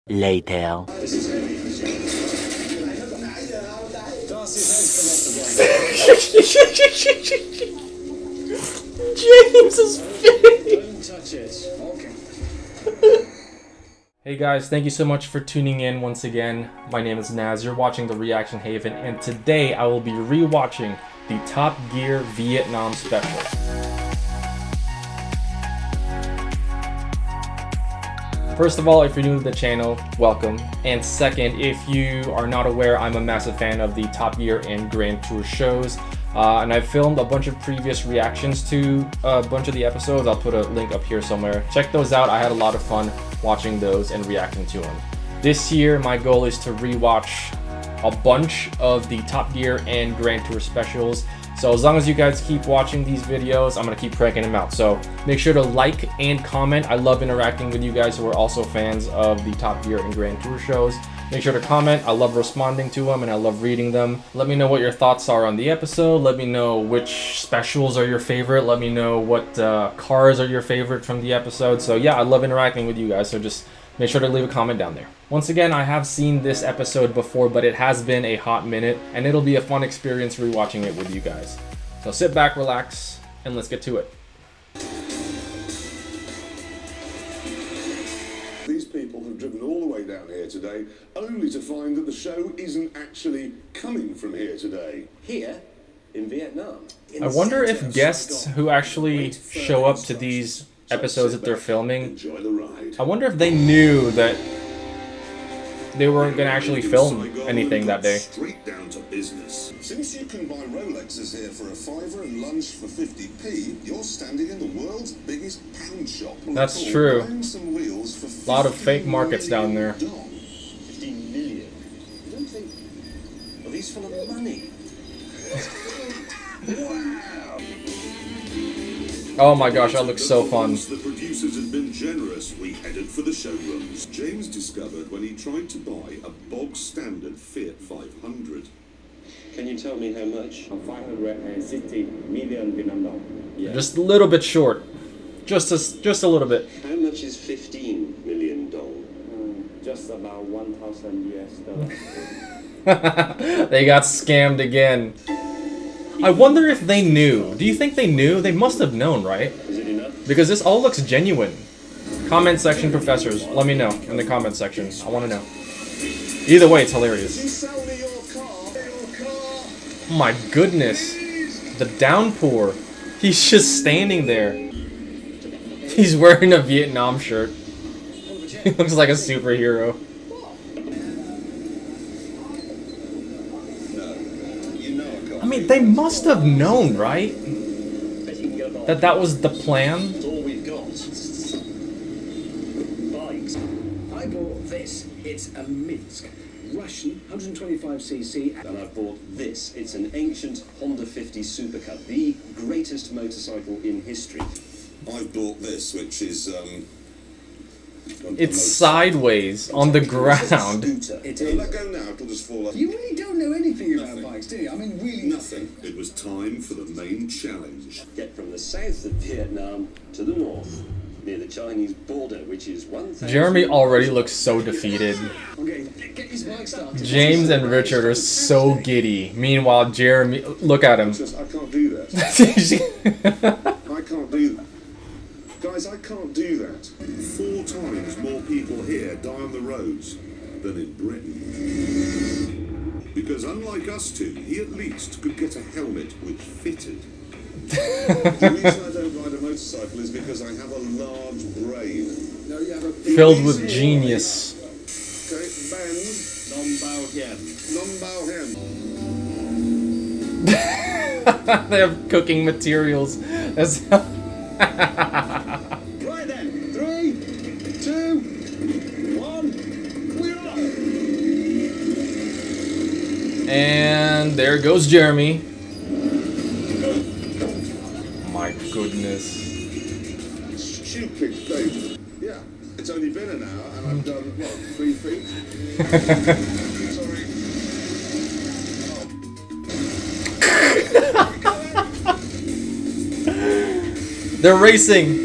Later. James's face. Don't touch it. Okay. Hey guys, thank you so much for tuning in once again. My name is Naz, you're watching the Reaction Haven, and today I will be rewatching the Top Gear Vietnam special. First of all, if you're new to the channel, welcome. And second, if you are not aware, I'm a massive fan of the Top Gear and Grand Tour shows. And I've filmed a bunch of previous reactions to a bunch of the episodes. I'll put a link up here somewhere. Check those out. I had a lot of fun watching those and reacting to them. This year, my goal is to rewatch a bunch of the Top Gear and Grand Tour specials. So as long as you guys keep watching these videos, I'm gonna keep cranking them out. So make sure to like and comment. I love interacting with you guys who are also fans of the Top Gear and Grand Tour shows. Make sure to comment. I love responding to them and I love reading them. Let me know what your thoughts are on the episode. Let me know which specials are your favorite. Let me know what cars are your favorite from the episode. So yeah, I love interacting with you guys. So just make sure to leave a comment down there. Once again, I have seen this episode before, but it has been a hot minute, and it'll be a fun experience rewatching it with you guys. So sit back, relax, and let's get to it. These people have driven all the way down here today, only to find that the show isn't actually coming from here today. Here in Vietnam. I wonder if guests who actually show up to these episodes that they're filming, Enjoy the ride. I wonder if they knew that they weren't going to actually film anything that day. Straight down to business. Since you can buy Rolexes here for a fiver and lunch for 50p, you're standing in the world's biggest pound shop. That's true. Buying some wheels for A lot of fake markets down there. 15 million. You don't think... Well, he's full of money. Wow! Oh my gosh, that looks so fun. The producers had been generous. We headed for the showrooms. James discovered when he tried to buy a bog standard Fiat 500. Can you tell me how much? 560 million Vietnam dong. Yeah. Just a little bit short. Just a little bit. How much is 15 million dong? Just about 1,000 US dollars. They got scammed again. I wonder if they knew. Do you think they knew? They must have known, right? Is it enough? Because this all looks genuine. Comment section professors, let me know in the comment section. I want to know. Either way, it's hilarious. Oh my goodness. The downpour. He's just standing there. He's wearing a Vietnam shirt. He looks like a superhero. I mean, they must have known, right? That was the plan. That's all we've got. Bikes. I bought this. It's a Minsk. Russian, 125cc. And I've bought this. It's an ancient Honda 50 Super Cub, the greatest motorcycle in history. I've bought this, which is It's sideways on the ground. It Let is. go now, it'll just fall off. You really don't know anything about Nothing. bikes, do you? I mean, really Nothing. It was time for the main challenge. Get from the south of Vietnam to the north, near the Chinese border, which is 1,000... Jeremy already looks so defeated. Okay, get his bike started. James and Richard are so giddy. Meanwhile, Jeremy, look at him. It's just, I can't do that. I can't do that. Guys, I can't do that. 4 times more people here die on the roads than in Britain. Because unlike us two, he at least could get a helmet which fitted. The reason I don't ride a motorcycle is because I have a large brain. No, you have a Filled with genius. Okay, bend. Non-bow hen. They have cooking materials. That's Right then, 3, 2, 1, we're off! And there goes Jeremy. My goodness. Stupid thing. Yeah, it's only been an hour and I've done, what, 3 feet? Sorry. They're racing.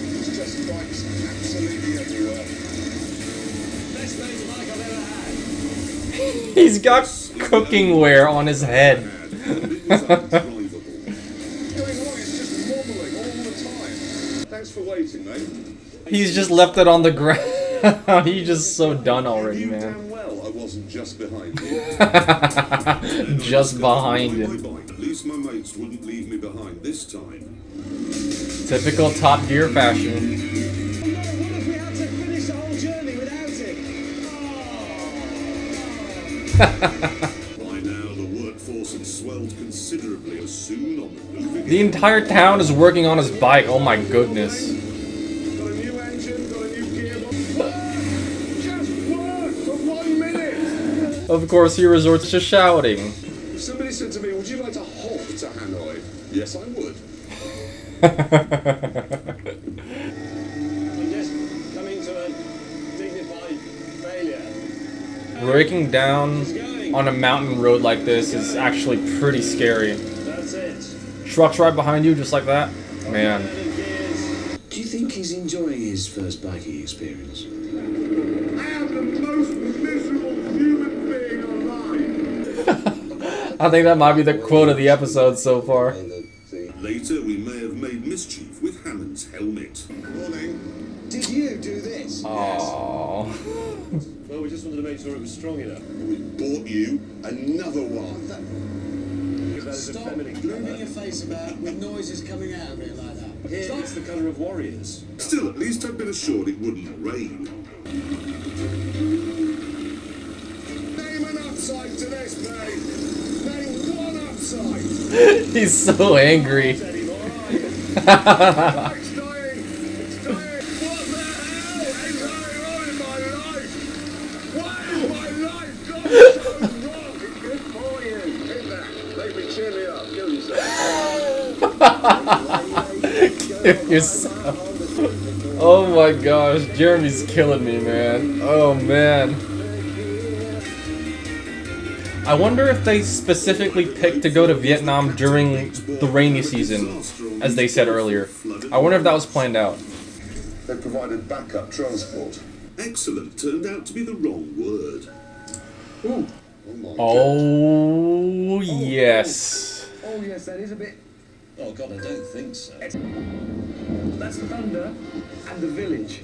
It's just bikes absolutely everywhere. He's got cookingware on his head. It was undrivable. Going along, it's just wobbling all the time. Thanks for waiting, mate. He's just left it on the ground. He's just so done already, You man. damn well I wasn't just behind you. Just behind My him. bike. At least my mates wouldn't leave me behind this time. Typical Top Gear fashion. What if we had to finish the whole journey without it? By now, the workforce had swelled considerably, as soon on the move again. The entire town is working on his bike. Oh my goodness. Got a new engine, got a new gearbox. Just work for 1 minute! Of course, he resorts to shouting. If somebody said to me, would you like to hop to Hanoi? Yes, I would. I'm just coming to a dignified failure. Breaking down on a mountain road like this is actually pretty scary. That's it. Trucks right behind you, just like that. Man. Do you think he's enjoying his first biking experience? I am the most miserable human being alive. I think that might be the quote of the episode so far. Later, we may have made mischief with Hammond's helmet. Morning. Did you do this? Aww. Well, we just wanted to make sure it was strong enough. We bought you another one. Stop moving your face about with noises coming out of it like that. Here, it's the colour of warriors. Still, at least I've been assured it wouldn't rain. Name an upside to this, mate. Name one upside. He's so angry. Anymore, are you? It's dying. It's dying. What the hell is going on in my life? Why is my life gone so wrong? Good for you. Hit that. Make me cheer me up. Kill yourself. Kill yourself. Oh my gosh, Jeremy's killing me, man. Oh man. I wonder if they specifically picked to go to Vietnam during the rainy season, as they said earlier. I wonder if that was planned out. They provided backup transport. Excellent turned out to be the wrong word. Oh my God. Oh yes. Oh yes, that is a bit. Oh God, I don't think so. That's Thunder and the Village.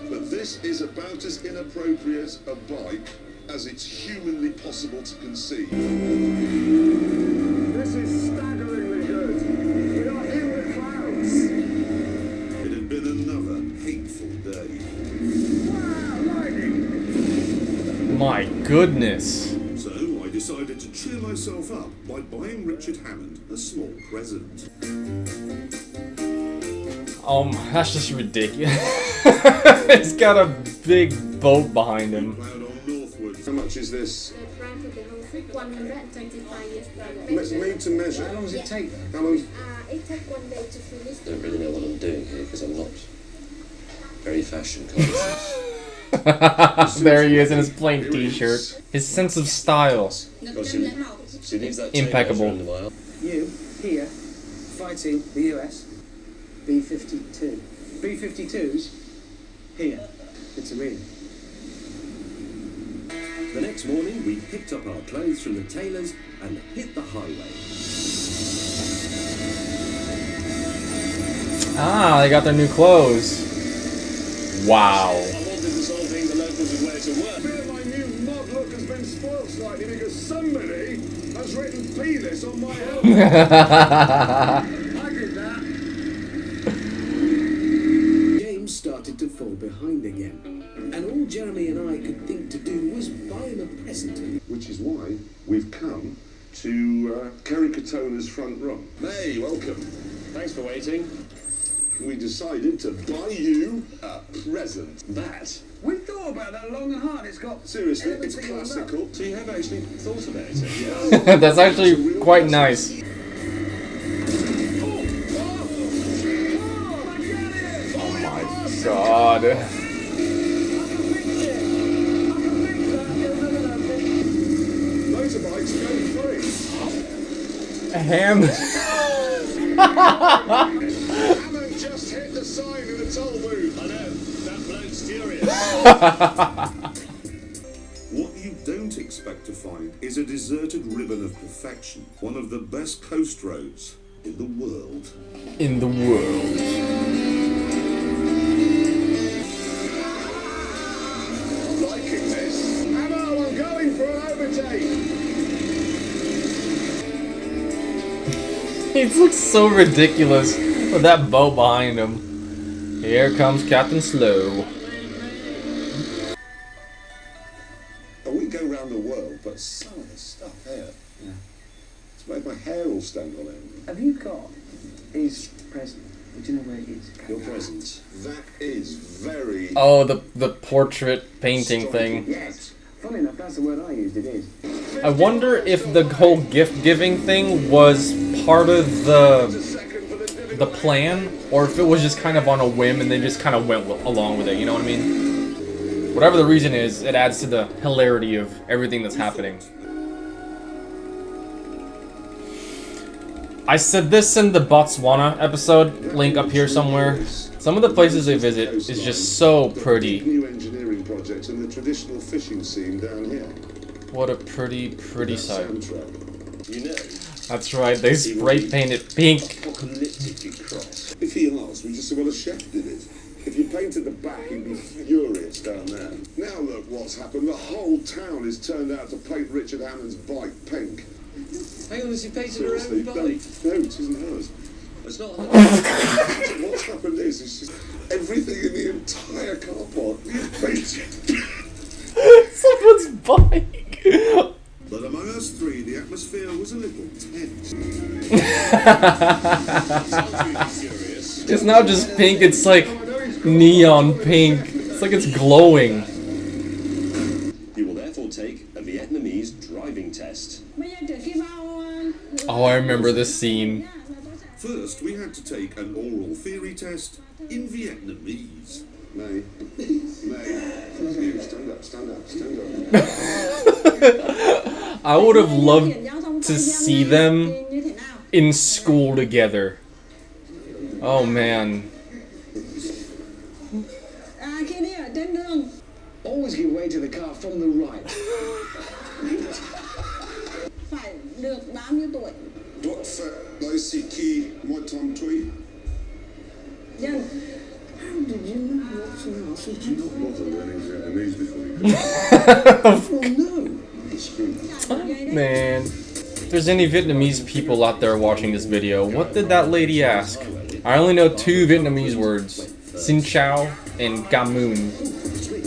But this is about as inappropriate a bike as it's humanly possible to conceive. This is staggeringly good. We are in the clouds. It had been another hateful day. Wow, lightning. My goodness. So I decided to cheer myself up by buying Richard Hammond a small present. That's just ridiculous. It's got a big boat behind him. Plowed on northward. How much is this? The price of the whole trip, $125. Made to measure. How long does it take? How long? It took 1 day to finish. I don't really know what I'm doing here because I'm not very fashion conscious. There he is in his plain t-shirt. His sense of style. She leaves that Impeccable. in a while. You here fighting the US B-52. B-52s here. It's a me. The next morning, we picked up our clothes from the tailors and hit the highway. Ah, they got their new clothes. Wow. I wanted to sort of think the locals would wear to work. I feel my new mod look has been spoiled slightly because somebody has written penis on my helmet. I did that. James started to fall behind again, and all Jeremy and I could think to do was buy him a present. Which is why we've come to Kerry Katona's front room. Hey, welcome. Thanks for waiting. We decided to buy you a present. That. We thought about that long and hard. It's got Seriously, it's everything lined up. classical. So you have actually thought about it? Yeah. That's actually quite nice. Oh my god. Motorbikes go free. Ham. Hammond just hit the sign in the toll booth. I know. That bloke's furious. What you don't expect to find is a deserted ribbon of perfection, one of the best coast roads in the world. In the world. I'm liking this. Ammo, I'm going for an overtake. He looks so ridiculous with that boat behind him. Here comes Captain Slow. We go round the world, but some of the stuff here, it's made my hair all stand on end. Have you got his present? Do you know where it is? Your present. That is very... Oh, the portrait painting thing. Yes. Funny enough, that's the word I used, it is. I wonder if the whole gift giving thing was part of the plan, or if it was just kind of on a whim and they just kind of went along with it, you know what I mean? Whatever the reason is, it adds to the hilarity of everything that's happening. I said this in the Botswana episode, link up here somewhere. Some of the places they visit is just so pretty. New engineering projects in the traditional fishing scene down here. What a pretty sight. You know, That's right, they spray painted pink. apocalyptic cross. If he asked, we just said, well, the chef did it. If you painted the back, he'd be furious down there. Now look what's happened. The whole town is turned out to paint Richard Hammond's bike pink. Hang on, has he painted her Seriously, own no, bike? no, it isn't hers. It's not. What's happened is it's just everything in the entire car park is painted. Someone's bike. But among us three, the atmosphere was a little tense. It's not just pink, it's like neon pink. It's like it's glowing. You will therefore take a Vietnamese driving test. Oh, I remember this scene. First, we had to take an oral theory test in Vietnamese. May. May. Stand up, stand up, stand up. I would have loved to see them in school together. Oh man. Always give way to the car from the right. Phải được bao nhiêu tuổi? What fat, lacy key, my Tom tweet? Dân. How did you know what's an arse? Did you not bother learning Vietnamese before you Well, no. Man. If there's any Vietnamese people out there watching this video, what did that lady ask? I only know two Vietnamese words. Xin chào and Cam Moon,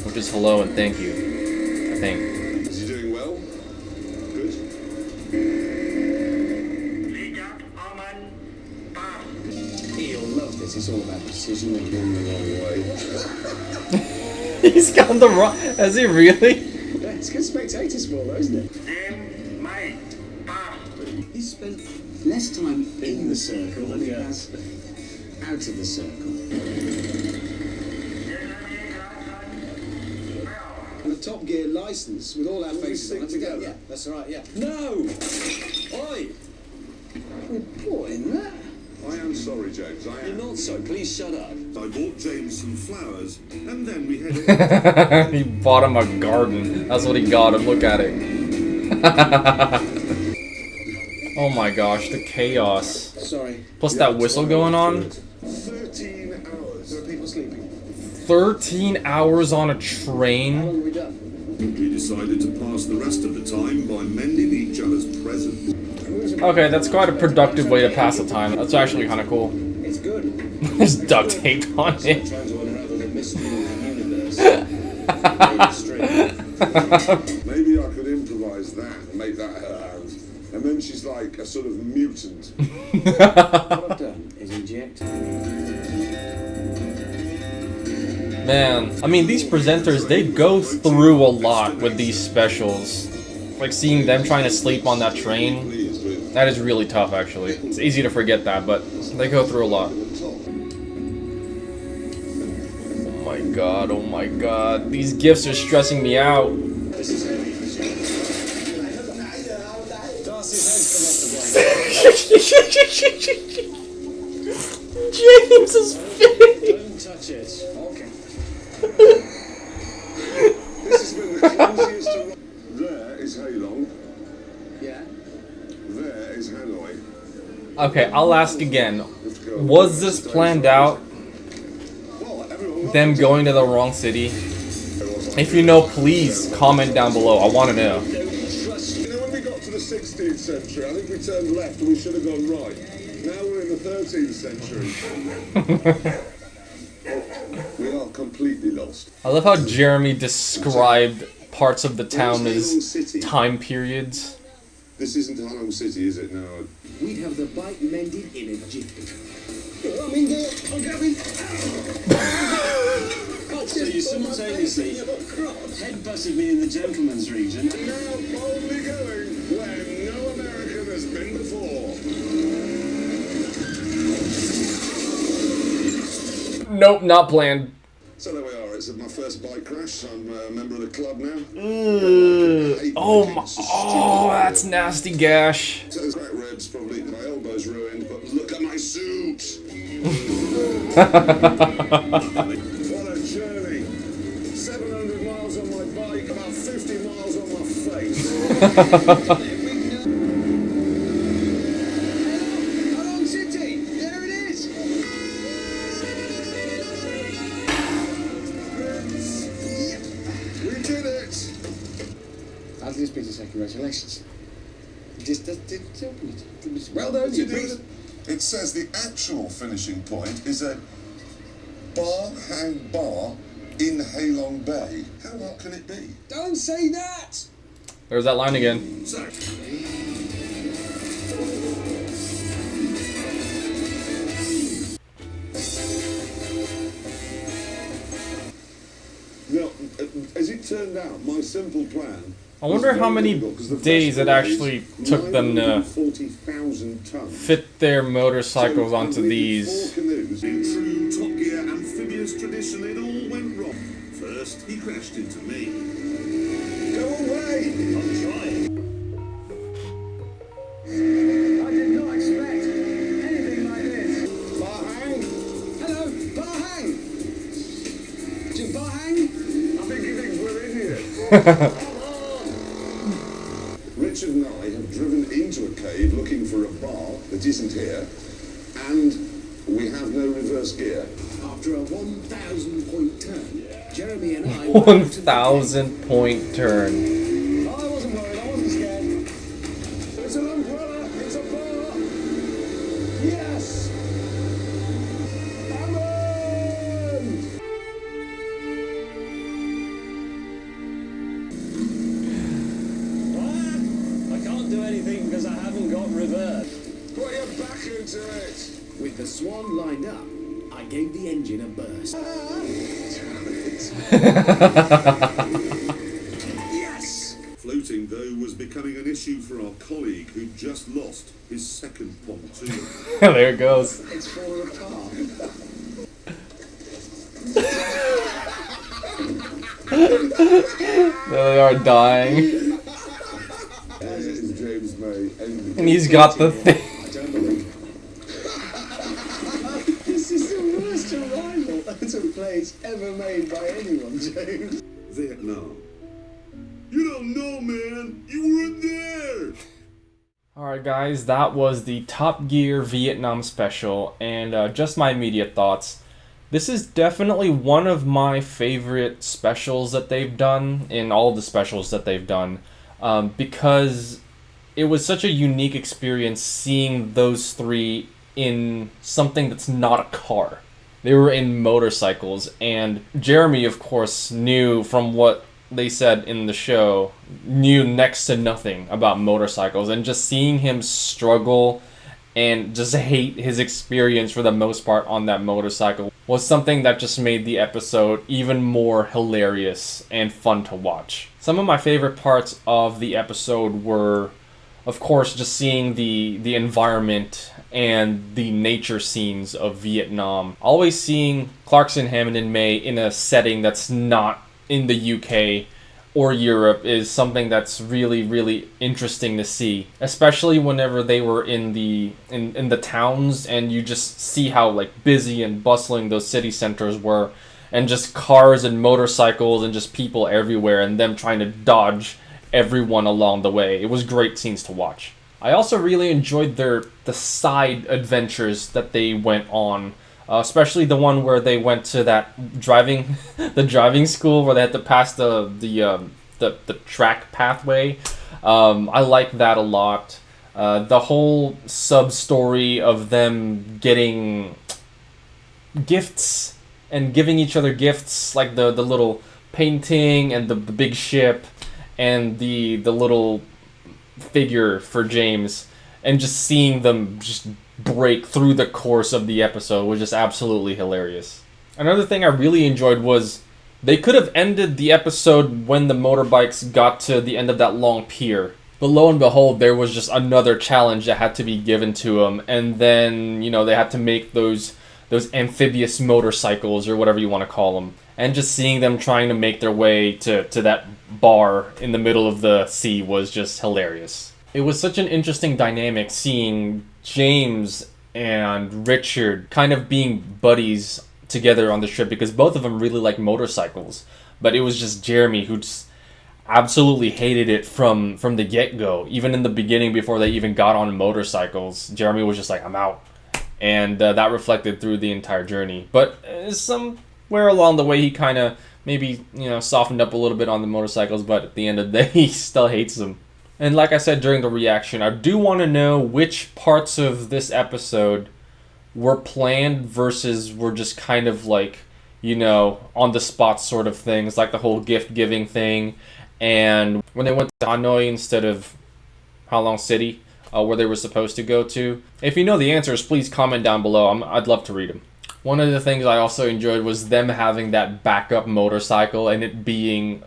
which is hello and thank you, I think. Is he doing well? Good. He'll love this. It's all about precision and going the wrong way. He's gone the wrong... Has he really? Yeah, it's good spectator sport, though, isn't it? He's spent less time in the circle than he has out of the circle. And a Top Gear license with all our faces on it together. Yeah, that's right, yeah. No! Oi! We're boring that. I am sorry, James. I You're am. not so. Please shut up. I bought James some flowers, and then we headed. He bought him a garden. That's what he got him. Look at it. Oh my gosh, the chaos. Sorry. Plus that whistle going on. 13 hours. There are people sleeping. 13 hours on a How train. long have we done? We decided to pass the rest of the time by mending each other's presents. Okay, that's quite a productive way to pass the time. That's actually kind of cool. It's good. There's duct tape on Trying it. to unravel the mystery of the universe. Made of string. Maybe I could improvise that and make that her hand. And then she's like a sort of mutant. What I've done is inject. Man, I mean, these presenters, they go through a lot with these specials. Like seeing them trying to sleep on that train, Pleased with that is really tough actually. It's easy to forget that, but they go through a lot. the top. Oh my god, these gifts are stressing me out. This is heavy. James's face! Don't touch it. Okay. This has been the clumsiest of... There is is Halong. Yeah. There is Hanoi. Okay, I'll ask again. Was this planned out? Well, everyone Them going to the wrong city? If you know, please comment down below. I want to know. You know, when we got to the 16th century, I think we turned left and we should have gone right. Now we're in the 13th century. We are completely lost. I love how Jeremy described parts of the town as time periods. This isn't Halong City, is it? No. We'd have the bike mended in a jiffy. I'm in there. I'm going. So you simultaneously head-butted me in the gentleman's region. Now only going where no American has been before. Nope, not planned. So there we are. It's my first bike crash. I'm a member of the club now. Oh my! Oh, that's nasty, Gash. So there's cracked ribs, probably my elbow's ruined, but look at my suit. What a journey. 700 miles on my bike, about 50 miles on my face. Halong City. There it is. We did it. I'll just be to say congratulations. Just open it. Well done, you beat. It says the actual finishing point is a bar hang bar in Halong Bay. How hot can it be? Don't say that. There's that line again. So, now, as it turned out, my simple plan. I wonder how many days it actually took them to 40,000 tons. fit their motorcycles onto these. Four canoes. In true Top Gear amphibious tradition, it all went wrong. First, he crashed into me. Go away! I'm trying. I did not expect anything like this. Bahang! Hello, Bahang. Jim Bahang. I think he thinks we're idiots. Richard and I have driven into a cave looking for a bar that isn't here, and we have no reverse gear. After a 1,000-point turn, Jeremy and I. 1,000-point turn. I wasn't worried. I wasn't scared. It's an umbrella! It's a bar! Yes. Hammond! I can't do anything because I haven't got reverse. Put your back into it! With the swan lined up, I gave the engine a burst. Yes! Floating, though, was becoming an issue for our colleague who'd just lost his second pontoon. There it goes. It's fallen apart. There they are dying. As is James May. And he's got the thing. I don't believe. This is the worst arrival at a place ever made by anyone, James. Vietnam. You don't know, man. You weren't there. Alright guys, that was the Top Gear Vietnam special, and just my immediate thoughts. This is definitely one of my favorite specials that they've done, in all the specials that they've done, because it was such a unique experience seeing those three in something that's not a car. They were in motorcycles, and Jeremy, of course, knew from what they said in the show, knew next to nothing about motorcycles, and just seeing him struggle and just hate his experience for the most part on that motorcycle was something that just made the episode even more hilarious and fun to watch. Some of my favorite parts of the episode were, of course, just seeing the environment and the nature scenes of Vietnam. Always seeing Clarkson, Hammond, and May in a setting that's not in the UK or Europe is something that's really, really interesting to see, especially whenever they were in the towns, and you just see how like busy and bustling those city centers were, and just cars and motorcycles and just people everywhere, and them trying to dodge everyone along the way. It was great scenes to watch. I also really enjoyed the side adventures that they went on, especially the one where they went to that driving the driving school where they had to pass the track pathway. I like that a lot. The whole sub story of them getting gifts and giving each other gifts, like the little painting and the big ship and the little figure for James, and just seeing them just break through the course of the episode was just absolutely hilarious. Another thing I really enjoyed was they could have ended the episode when the motorbikes got to the end of that long pier. But lo and behold, there was just another challenge that had to be given to them, and then, you know, they had to make those amphibious motorcycles, or whatever you want to call them. And just seeing them trying to make their way to that bar in the middle of the sea was just hilarious. It was such an interesting dynamic seeing James and Richard kind of being buddies together on the trip, because both of them really like motorcycles. But it was just Jeremy who just absolutely hated it from the get-go. Even in the beginning, before they even got on motorcycles, Jeremy was just like, I'm out. And that reflected through the entire journey. But somewhere along the way, he kind of maybe, you know, softened up a little bit on the motorcycles, but at the end of the day, he still hates them. And like I said during the reaction, I do want to know which parts of this episode were planned versus were just kind of like, you know, on the spot sort of things, like the whole gift giving thing, and when they went to Hanoi instead of Halong City, where they were supposed to go to. If you know the answers, please comment down below. I'd love to read them. One of the things I also enjoyed was them having that backup motorcycle and it being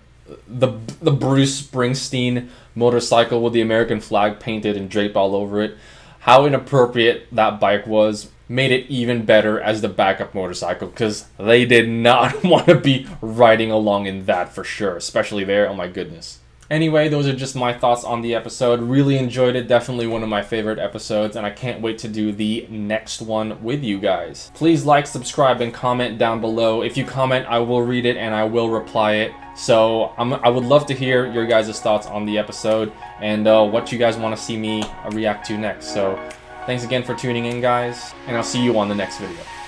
the Bruce Springsteen motorcycle with the American flag painted and draped all over it. How inappropriate that bike was made it even better as the backup motorcycle, because they did not want to be riding along in that for sure, especially there. Oh my goodness. Anyway, those are just my thoughts on the episode. Really enjoyed it. Definitely one of my favorite episodes, and I can't wait to do the next one with you guys. Please like, subscribe, and comment down below. If you comment, I will read it and I will reply it. So I would love to hear your guys' thoughts on the episode and what you guys want to see me react to next. So thanks again for tuning in, guys, and I'll see you on the next video.